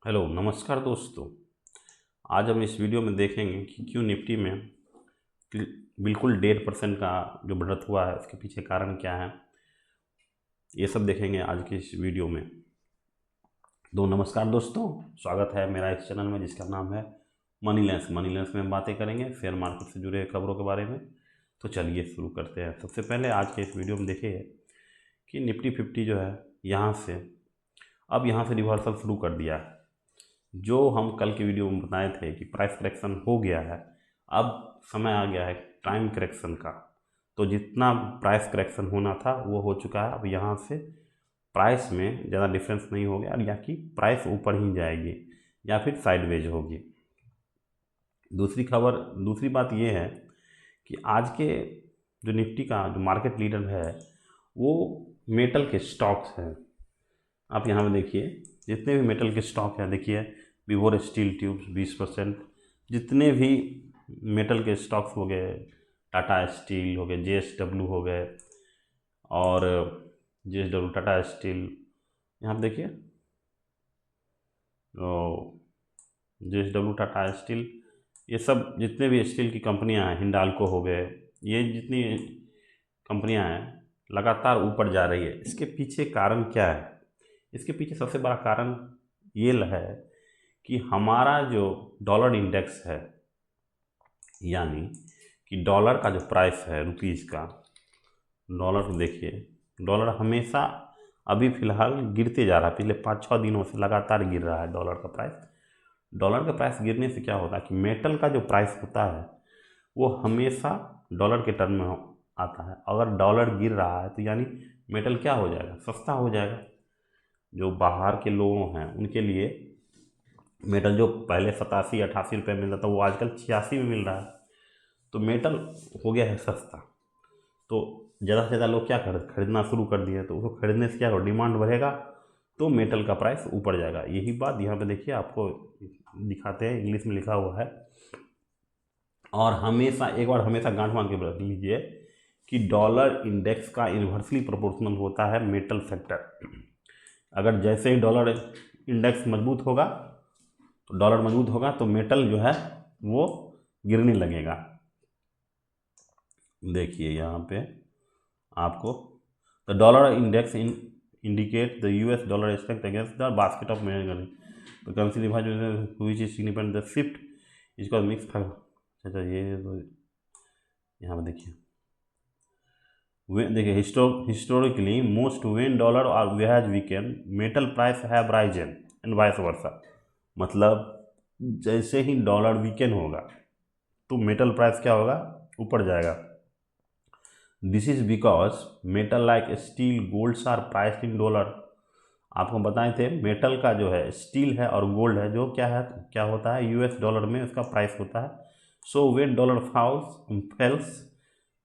Hello नमस्कार दोस्तों। आज हम इस वीडियो में देखेंगे कि क्यों निफ्टी में बिल्कुल 1.5% का जो बढ़त हुआ है उसके पीछे कारण क्या है, ये सब देखेंगे आज के इस वीडियो में। नमस्कार दोस्तों, स्वागत है मेरा इस चैनल में जिसका नाम है मनी लेंस में हम बातें करेंगे शेयर मार्केट से जुड़े खबरों के बारे में। तो चलिए शुरू करते हैं। सबसे पहले आज के इस वीडियो में देखिए कि निफ्टी 50 जो है यहाँ से रिवर्सल शुरू कर दिया है। जो हम कल की वीडियो में बताए थे कि प्राइस करेक्शन हो गया है, अब समय आ गया है टाइम करेक्शन का। तो जितना प्राइस करेक्शन होना था वो हो चुका है। अब यहाँ से प्राइस में ज़्यादा डिफरेंस नहीं हो गया और या कि प्राइस ऊपर ही जाएगी या फिर साइडवेज होगी। दूसरी बात ये है कि आज के जो निफ्टी का जो मार्केट लीडर है वो मेटल के स्टॉक्स हैं। आप यहाँ पे देखिए जितने भी मेटल के स्टॉक हैं, देखिए विवोर स्टील ट्यूब्स 20%, जितने भी मेटल के स्टॉक्स हो गए, टाटा स्टील हो गए, JSW हो गए और JSW टाटा स्टील, यहाँ पे देखिए JSW टाटा स्टील, ये सब जितने भी स्टील की कंपनियां हैं, हिंडाल्को हो गए, ये जितनी कंपनियां हैं लगातार ऊपर जा रही है। इसके पीछे कारण क्या है? इसके पीछे सबसे बड़ा कारण ये है कि हमारा जो डॉलर इंडेक्स है, यानी कि डॉलर का जो प्राइस है रुपीज़ का, डॉलर को देखिए, डॉलर हमेशा अभी फ़िलहाल गिरते जा रहा है। पिछले 5-6 दिनों से लगातार गिर रहा है डॉलर का प्राइस। डॉलर का प्राइस गिरने से क्या होता है कि मेटल का जो प्राइस होता है वो हमेशा डॉलर के टर्म में आता है। अगर डॉलर गिर रहा है तो यानी मेटल क्या हो जाएगा? सस्ता हो जाएगा। जो बाहर के लोग हैं उनके लिए मेटल जो पहले 87-88 रुपये मिल रहा था वो आजकल 86 में मिल रहा है। तो मेटल हो गया है सस्ता। तो ज़्यादा से ज़्यादा लोग क्या खरीदना शुरू कर दिए, तो उसको खरीदने से क्या होगा, डिमांड बढ़ेगा तो मेटल का प्राइस ऊपर जाएगा। यही बात यहाँ पे देखिए आपको दिखाते हैं, इंग्लिश में लिखा हुआ है। और हमेशा एक बार हमेशा गांठ बांध के रख लीजिए कि डॉलर इंडेक्स का इन्वर्सली प्रोपोर्शनल होता है मेटल सेक्टर। अगर जैसे ही डॉलर इंडेक्स मजबूत होगा तो डॉलर मजबूत होगा तो मेटल जो है वो गिरने लगेगा। देखिए यहाँ पे आपको the dollar index indicate the US dollar strength against the basket of major currency. Currency which is significant the shift इसका मिक्स था। अच्छा ये तो यहाँ पे देखिए हिस्टोरिकली मोस्ट वेन डॉलर और has weakened metal price have risen and vice versa. मतलब जैसे ही डॉलर वीकेंड होगा तो मेटल प्राइस क्या होगा? ऊपर जाएगा। This is because metal like steel golds are priced in dollar. आपको बताए थे मेटल का जो है स्टील है और गोल्ड है, जो क्या होता है US डॉलर में उसका प्राइस होता है। So when dollar falls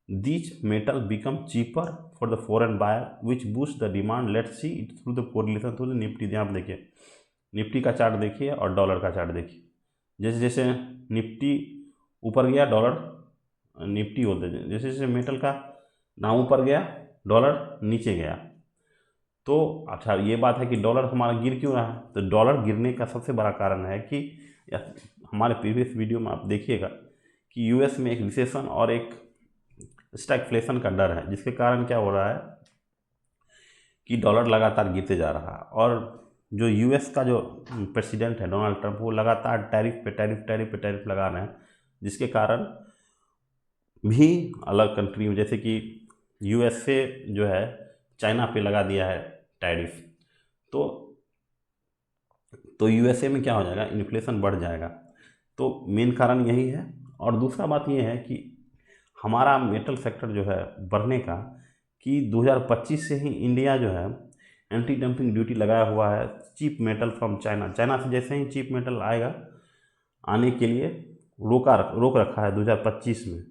this metal become cheaper for the foreign buyer which boost the demand. Let's see it through the correlation through the Nifty. यहाँ पे देखिए निफ्टी का चार्ट देखिए और डॉलर का चार्ट देखिए। जैसे जैसे निफ्टी ऊपर गया डॉलर निफ्टी होते, जैसे जैसे मेटल का दाम ऊपर गया डॉलर नीचे गया। तो अच्छा ये बात है कि डॉलर हमारा गिर क्यों रहा है? तो डॉलर गिरने का सबसे बड़ा कारण है कि हमारे प्रीवियस वीडियो में आप देखिएगा कि US में एक रिसेशन और एक स्टैगफ्लेशन का डर है, जिसके कारण क्या हो रहा है कि डॉलर लगातार गिरते जा रहा है। और जो US का जो प्रेसिडेंट है डोनाल्ड ट्रंप, वो लगातार टैरिफ लगा रहे हैं, जिसके कारण भी अलग कंट्री में जैसे कि USA जो है चाइना पे लगा दिया है टैरिफ। तो USA में क्या हो जाएगा? इन्फ्लेशन बढ़ जाएगा। तो मेन कारण यही है। और दूसरा बात यह है कि हमारा मेटल सेक्टर जो है बढ़ने का, कि 2025 से ही इंडिया जो है एंटी डंपिंग ड्यूटी लगाया हुआ है चीप मेटल फ्रॉम चाइना से जैसे ही चीप मेटल आएगा आने के लिए रोक रखा है 2025 में।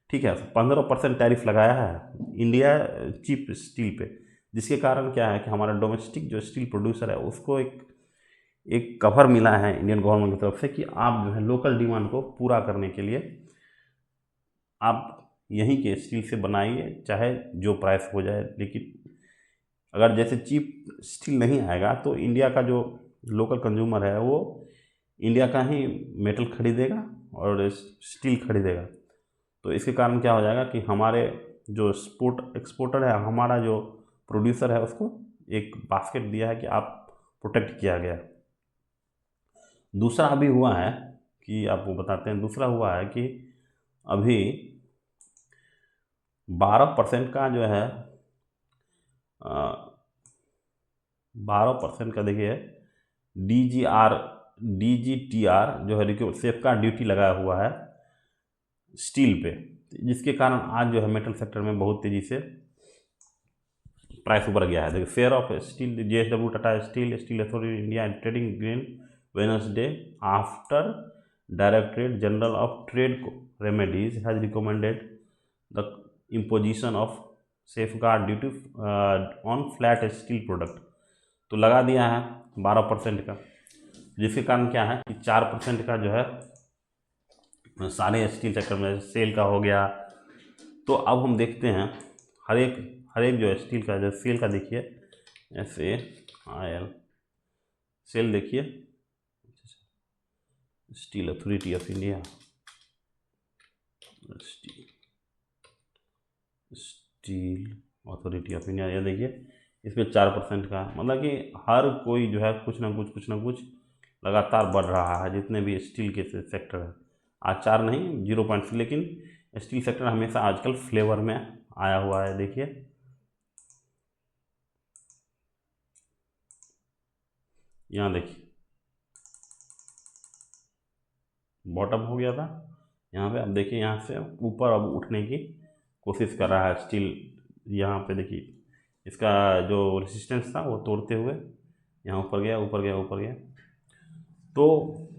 ठीक है, 15% टैरिफ लगाया है इंडिया चीप स्टील पे, जिसके कारण क्या है कि हमारा डोमेस्टिक जो स्टील प्रोड्यूसर है उसको एक कवर मिला है इंडियन गवर्नमेंट की तरफ से कि आप जो है लोकल डिमांड को पूरा करने के लिए आप यहीं के स्टील से बनाइए, चाहे जो प्राइस हो जाए। लेकिन अगर जैसे चीप स्टील नहीं आएगा तो इंडिया का जो लोकल कंज्यूमर है वो इंडिया का ही मेटल खरीदेगा और स्टील खरीदेगा। तो इसके कारण क्या हो जाएगा कि हमारे जो एक्सपोर्टर है, हमारा जो प्रोड्यूसर है, उसको एक बास्केट दिया है कि आप प्रोटेक्ट किया गया। दूसरा अभी हुआ है कि आपको बताते हैं, दूसरा हुआ है कि अभी 12% का जो है 12% का देखिए DGTR जो है सेफगार्ड ड्यूटी लगाया हुआ है स्टील पे, जिसके कारण आज जो है मेटल सेक्टर में बहुत तेज़ी से प्राइस ऊपर गया है। देखिए share of steel JSW Tata steel authority India and trading green Wednesday after directorate general of trade remedies has recommended the imposition of safeguard duty on flat steel product. तो लगा दिया है 12% का, जिसके कारण क्या है कि 4% का जो है सारे स्टील सेक्टर में सेल का हो गया। तो अब हम देखते हैं हर एक जो स्टील का जो सेल का देखिए, SAIL सेल देखिए, steel authority of India, steel authority of India, ये देखिए इसमें 4% का, मतलब कि हर कोई जो है कुछ ना कुछ लगातार बढ़ रहा है। जितने भी स्टील के सेक्टर है, आज 4 नहीं 0 लेकिन स्टील सेक्टर हमेशा आजकल फ्लेवर में आया हुआ है। देखिए यहाँ देखिए बॉटम हो गया था यहाँ पे, अब देखिए यहाँ से ऊपर अब उठने की कोशिश कर रहा है स्टील। यहाँ पे देखिए इसका जो रेजिस्टेंस था वो तोड़ते हुए यहाँ ऊपर गया। तो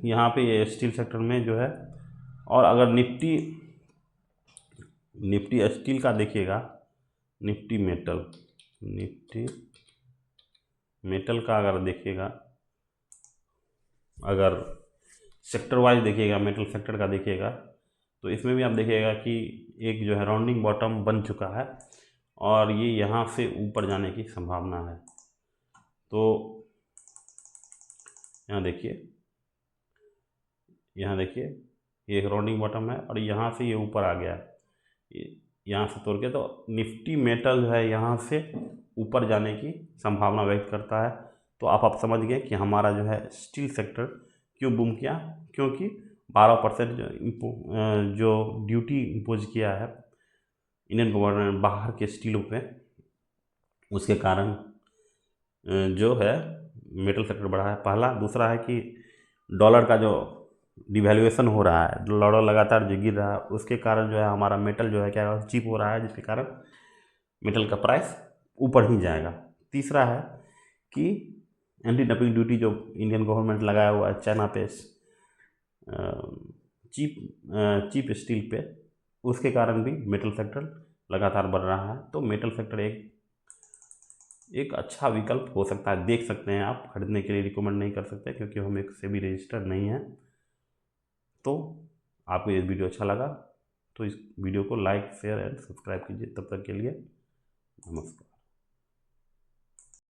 यहाँ पे ये स्टील सेक्टर में जो है, और अगर निफ्टी स्टील का देखिएगा, निफ्टी मेटल का अगर देखिएगा, अगर सेक्टर वाइज देखिएगा, मेटल सेक्टर का देखिएगा, तो इसमें भी आप देखिएगा कि एक जो है राउंडिंग बॉटम बन चुका है और ये यहाँ से ऊपर जाने की संभावना है। तो यहाँ देखिए ये एक राउंडिंग बॉटम है और यहाँ से ये ऊपर आ गया, यहाँ से तोड़ के, तो निफ्टी मेटल जो है यहाँ से ऊपर जाने की संभावना व्यक्त करता है। तो आप समझ गए कि हमारा जो है स्टील सेक्टर क्यों बूम किया, क्योंकि 12% जो ड्यूटी इम्पोज किया है इंडियन गवर्नमेंट बाहर के स्टीलों पे, उसके कारण जो है मेटल सेक्टर बढ़ा है पहला। दूसरा है कि डॉलर का जो डिवैल्यूएशन हो रहा है, डॉलर लगातार जो गिर रहा है, उसके कारण जो है हमारा मेटल जो है क्या चीप हो रहा है, जिसके कारण मेटल का प्राइस ऊपर ही जाएगा। तीसरा है कि एंटी डंपिंग ड्यूटी जो इंडियन गवर्नमेंट लगाया हुआ है चाइना पे चीप स्टील पे, उसके कारण भी मेटल सेक्टर लगातार बढ़ रहा है। तो मेटल सेक्टर एक अच्छा विकल्प हो सकता है, देख सकते हैं आप। खरीदने के लिए रिकमेंड नहीं कर सकते क्योंकि हम एक सेबी रजिस्टर्ड नहीं है। तो आपको ये वीडियो अच्छा लगा तो इस वीडियो को लाइक शेयर एंड सब्सक्राइब कीजिए। तब तक के लिए नमस्कार।